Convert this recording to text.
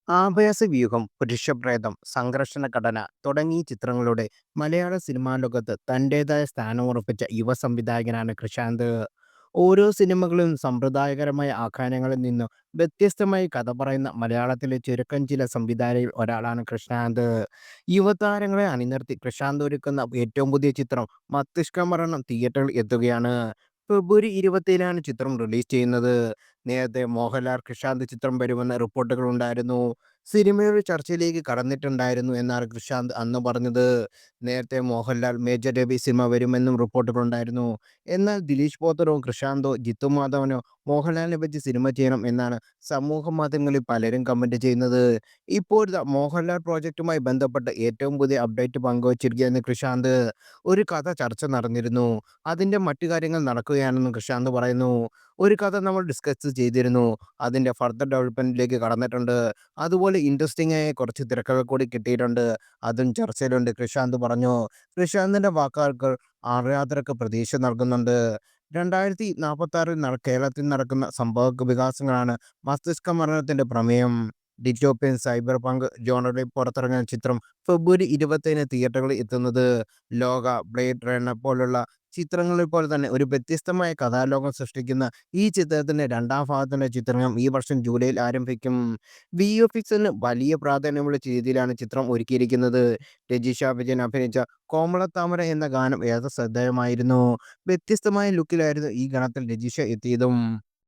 ആഭാസവ്യൂഹം, പുരുഷപ്രേതം, സംഘർഷണ ഘടന തുടങ്ങി ചിത്രങ്ങളുടെ മലയാള സിനിമാ ലോകത്ത് തന്റേതായ സ്ഥാനമുറപ്പിച്ച യുവ സംവിധായകനാണ് കൃഷാന്ത്. ഓരോ സിനിമകളും സമ്പ്രദായകരമായ ആഖ്യാനങ്ങളിൽ നിന്നും വ്യത്യസ്തമായി കഥ പറയുന്ന മലയാളത്തിലെ ചുരുക്കം ചില സംവിധായകരിൽ ഒരാളാണ് കൃഷ്ണാന്ത്. യുവതാരങ്ങളെ അണിനിർത്തി കൃഷാന്ത് ഒരുക്കുന്ന ഏറ്റവും പുതിയ ചിത്രം മസ്തിഷ്കമരണം തിയേറ്ററിൽ എത്തുകയാണ്. ഫെബ്രുവരി 27-നാണ് ചിത്രം റിലീസ് ചെയ്യുന്നത്. നേരത്തെ മോഹൻലാൽ കൃഷാന്ത് ചിത്രം വരുമെന്ന റിപ്പോർട്ടുകൾ ഉണ്ടായിരുന്നു. സിനിമയുടെ ചർച്ചയിലേക്ക് കടന്നിട്ടുണ്ടായിരുന്നു എന്നാണ് കൃഷാന്ത് അന്ന് പറഞ്ഞത്. നേരത്തെ മോഹൻലാൽ മേജർ രവി സിനിമ വരുമെന്നും റിപ്പോർട്ടുകളുണ്ടായിരുന്നു. എന്നാൽ ദിലീഷ് പോത്തനോ കൃഷാന്തോ ജിത്തു മാധവനോ മോഹൻലാലിനെ പറ്റി സിനിമ ചെയ്യണം എന്നാണ് സമൂഹ മാധ്യമങ്ങളിൽ പലരും കമന്റ് ചെയ്യുന്നത്. ഇപ്പോഴത്തെ മോഹൻലാൽ പ്രോജക്റ്റുമായി ബന്ധപ്പെട്ട് ഏറ്റവും പുതിയ അപ്ഡേറ്റ് പങ്കുവച്ചിരിക്കുകയാണ് കൃഷാന്ത്. ഒരു കഥ ചർച്ച നടന്നിരുന്നു. അതിന്റെ മറ്റു കാര്യങ്ങൾ നടക്കുകയാണെന്നും കൃഷാന്ത് പറയുന്നു. ഒരു കഥ നമ്മൾ ഡിസ്കസ് ചെയ്തിരുന്നു. അതിന്റെ ഫർദർ ഡെവലപ്മെന്റിലേക്ക് കടന്നിട്ടുണ്ട്. അതുപോലെ ഇൻട്രസ്റ്റിംഗ് ആയ കുറച്ച് തിരക്കഥകൾ കൂടി കിട്ടിയിട്ടുണ്ട്. അതും ചർച്ചയിലുണ്ട് കൃഷാന്ത് പറഞ്ഞു. കൃഷാന്തിന്റെ വാക്കുകൾക്ക് ആരാധകർക്ക് പ്രതീക്ഷ നൽകുന്നുണ്ട്. 2046-ൽ കേരളത്തിൽ നടക്കുന്ന സംഭവ വികാസങ്ങളാണ് മസ്തിഷ്ക മരണത്തിന്റെ പ്രമേയം. ഡിറ്റോപ്യൻ സൈബർ പങ്ക് ജോണറിൽ പുറത്തിറങ്ങുന്ന ചിത്രം ഫെബ്രുവരി 27-ന് തിയേറ്ററുകളിൽ എത്തുന്നത്. ലോക, ബ്ലേഡ് റണ്ണർ പോലുള്ള ചിത്രങ്ങളിൽ പോലെ തന്നെ ഒരു വ്യത്യസ്തമായ കഥാലോകം സൃഷ്ടിക്കുന്ന ഈ ചിത്രത്തിന്റെ രണ്ടാം ഭാഗത്തിന്റെ ചിത്രീകരണം ഈ വർഷം ജൂലൈയിൽ ആരംഭിക്കും. VFXന് വലിയ പ്രാധാന്യമുള്ള രീതിയിലാണ് ചിത്രം ഒരുക്കിയിരിക്കുന്നത്. രജിഷ വിജയൻ അഭിനയിച്ച കോമളത്താമര എന്ന ഗാനം ഏറെ ശ്രദ്ധേയമായിരുന്നു. വ്യത്യസ്തമായ ലുക്കിലായിരുന്നു ഈ ഗണത്തിൽ രജിഷ എത്തിയതും.